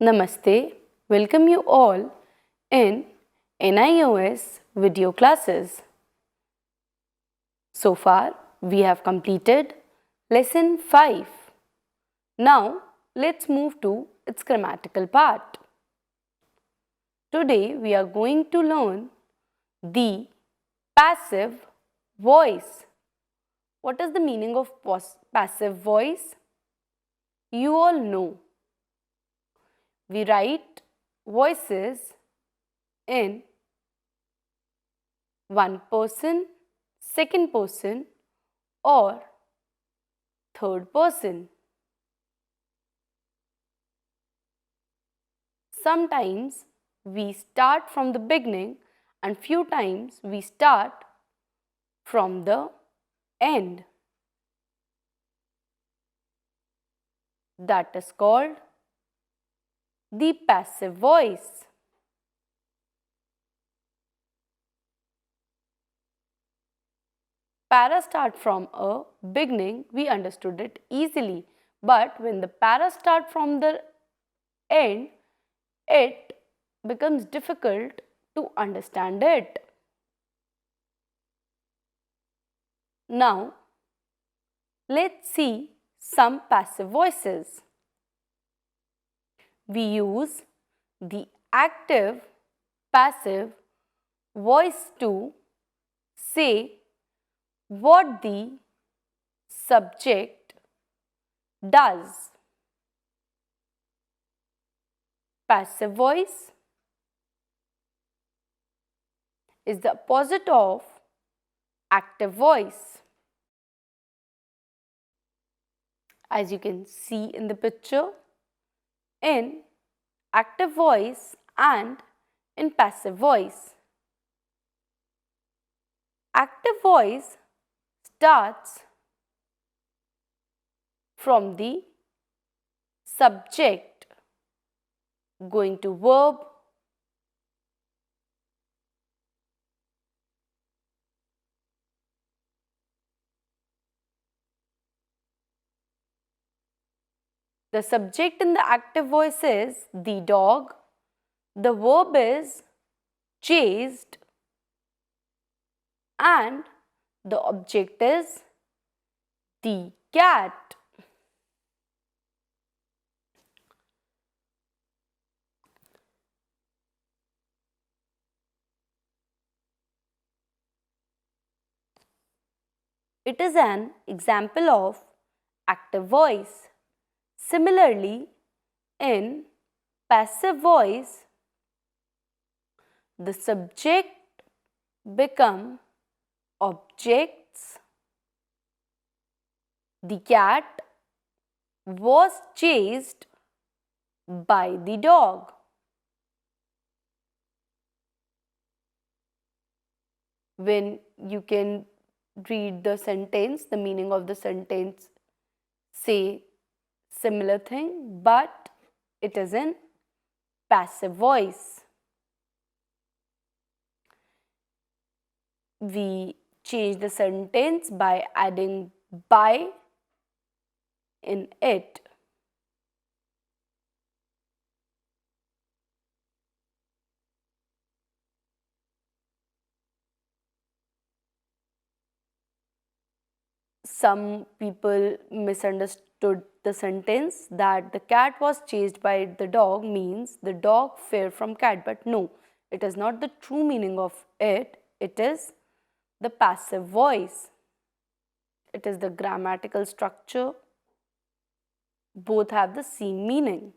Namaste, welcome you all in NIOS video classes. So far, we have completed lesson 5. Now, let's move to its grammatical part. Today, we are going to learn the passive voice. What is the meaning of passive voice? You all know. We write voices in one person, second person or third person. Sometimes we start from the beginning and few times we start from the end. That is called the passive voice. Para start from a beginning, we understood it easily. But when the para start from the end, it becomes difficult to understand it. Now, let's see some passive voices. We use the active, passive voice to say what the subject does. Passive voice is the opposite of active voice. As you can see in the picture, in active voice and in passive voice. Active voice starts from the subject going to verb, the subject in the active voice is the dog, the verb is chased and the object is the cat. It is an example of active voice. Similarly, in passive voice, the subject become objects. The cat was chased by the dog. When you can read the sentence, the meaning of the sentence say similar thing, but it is in passive voice. We change the sentence by adding by in it. Some people misunderstood the sentence that the cat was chased by the dog means the dog feared from cat, but no, it is not the true meaning of it. It is the passive voice. It is the grammatical structure. Both have the same meaning.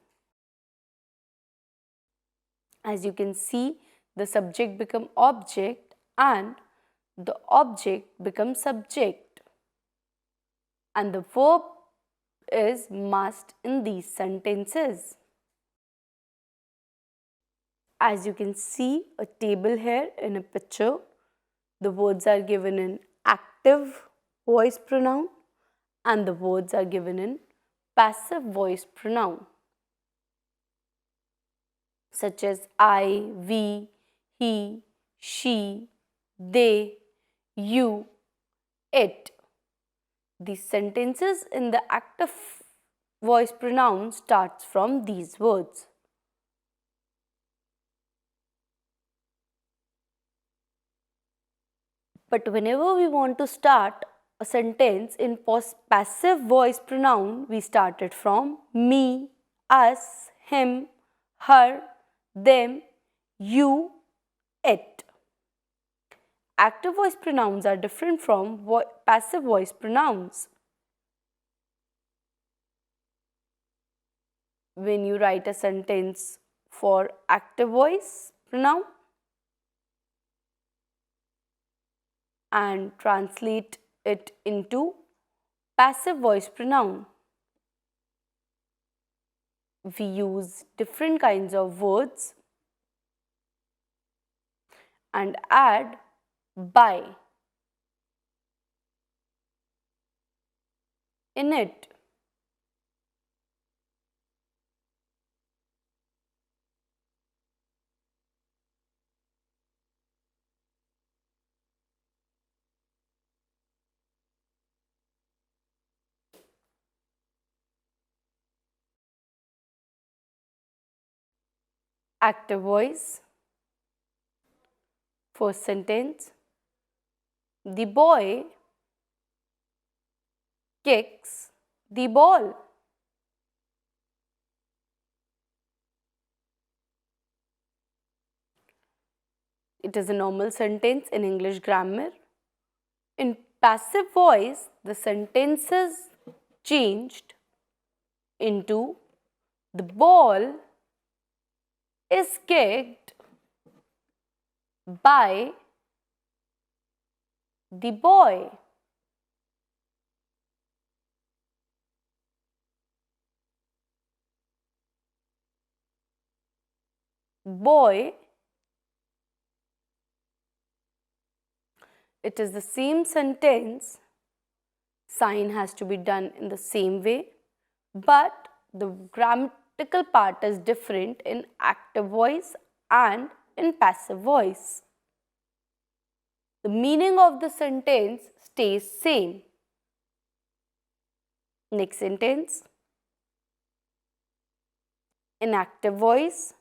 As you can see, the subject becomes object and the object becomes subject. And the verb is must in these sentences. As you can see a table here in a picture, the words are given in active voice pronoun and the words are given in passive voice pronoun, such as I, we, he, she, they, you, it. The sentences in the active voice pronoun starts from these words. But whenever we want to start a sentence in passive voice pronoun, we start it from me, us, him, her, them, you, it. Active voice pronouns are different from passive voice pronouns. When you write a sentence for active voice pronoun and translate it into passive voice pronoun, we use different kinds of words and add by in it. Active voice. First sentence. The boy kicks the ball. It is a normal sentence in English grammar. In passive voice, the sentence is changed into the ball is kicked by the boy. Boy. It is the same sentence. Sign has to be done in the same way, but the grammatical part is different in active voice and in passive voice. The meaning of the sentence stays same. Next sentence. In active voice,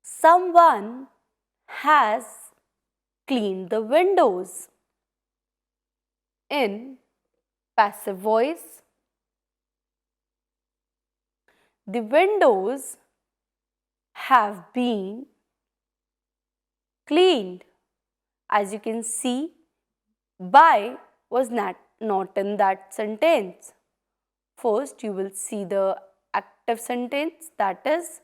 someone has cleaned the windows. In passive voice, the windows have been cleaned. As you can see, by was not in that sentence. First, you will see the active sentence, that is,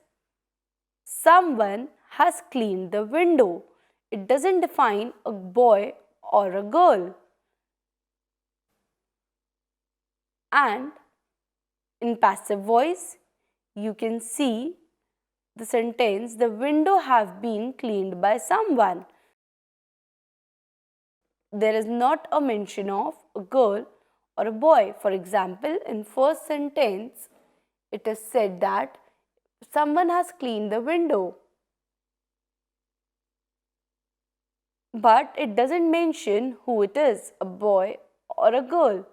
someone has cleaned the window. It doesn't define a boy or a girl. And in passive voice, you can see the sentence, the window have been cleaned by someone. There is not a mention of a girl or a boy. For example, in first sentence, it is said that someone has cleaned the window. But it doesn't mention who it is, a boy or a girl.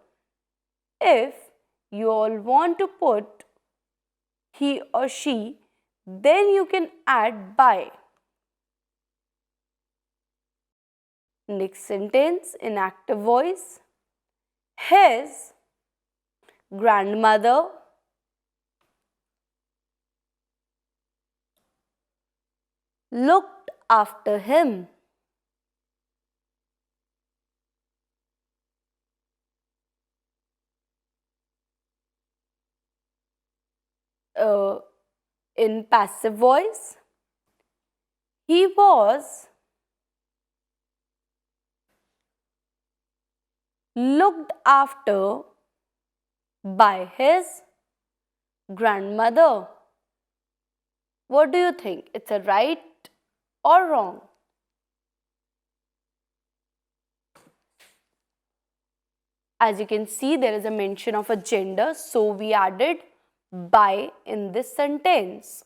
If you all want to put he or she, then you can add by. Next sentence in active voice. His grandmother looked after him. In passive voice, he was looked after by his grandmother. What do you think? It's a right or wrong? As you can see, there is a mention of a gender, so we added by in this sentence.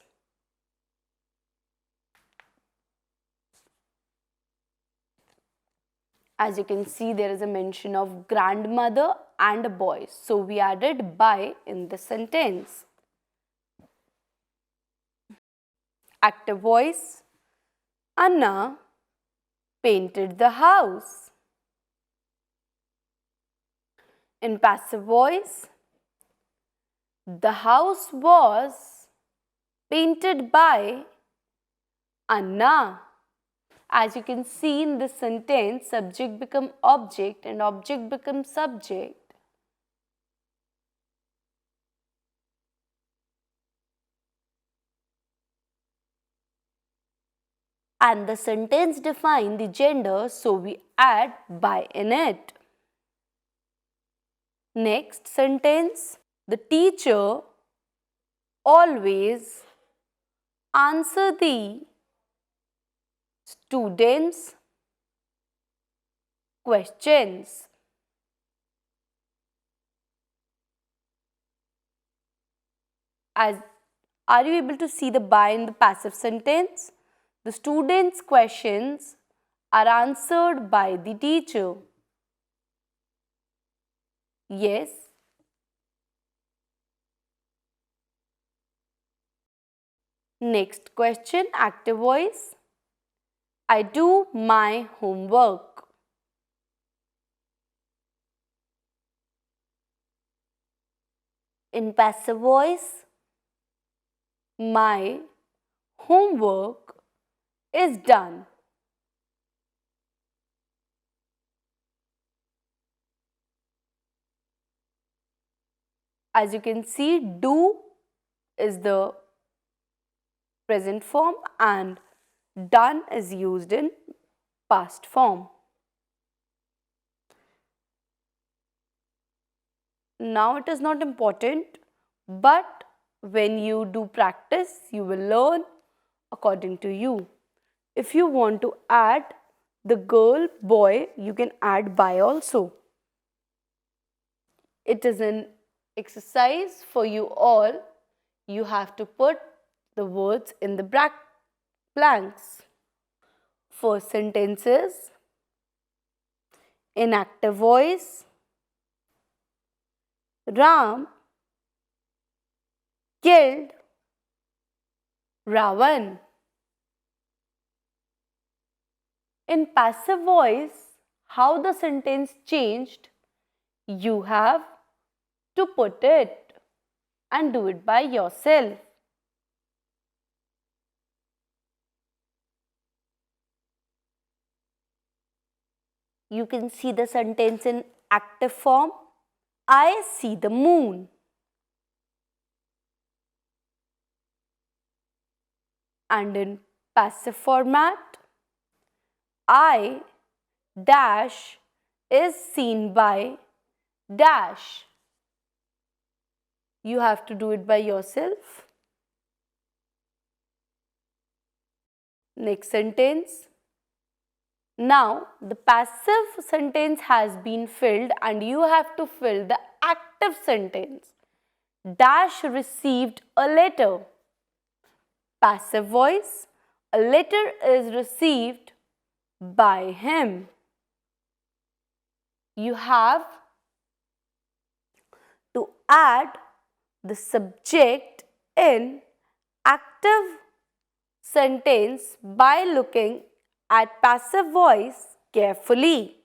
As you can see, there is a mention of grandmother and a boy, so we added by in this sentence. Active voice. Anna painted the house. In passive voice, the house was painted by Anna. As you can see in this sentence, subject becomes object and object becomes subject. And the sentence defines the gender, so we add by in it. Next sentence, the teacher always answer the students' questions. Are you able to see the by in the passive sentence? The students' questions are answered by the teacher. Yes. Next question, active voice. I do my homework. In passive voice, my homework is done. As you can see, do is the present form and done is used in past form. Now it is not important, but when you do practice, you will learn according to you. If you want to add the girl, boy, you can add by also. It is an exercise for you all. You have to put the words in the blanks. First sentences in active voice. Ram killed Ravan. In passive voice, how the sentence changed, you have to put it and do it by yourself. You can see the sentence in active form. I see the moon. And in passive format, I dash is seen by dash. You have to do it by yourself. Next sentence. Now the passive sentence has been filled and you have to fill the active sentence. Dash received a letter. Passive voice. A letter is received by him. You have to add the subject in active sentence by looking at passive voice carefully.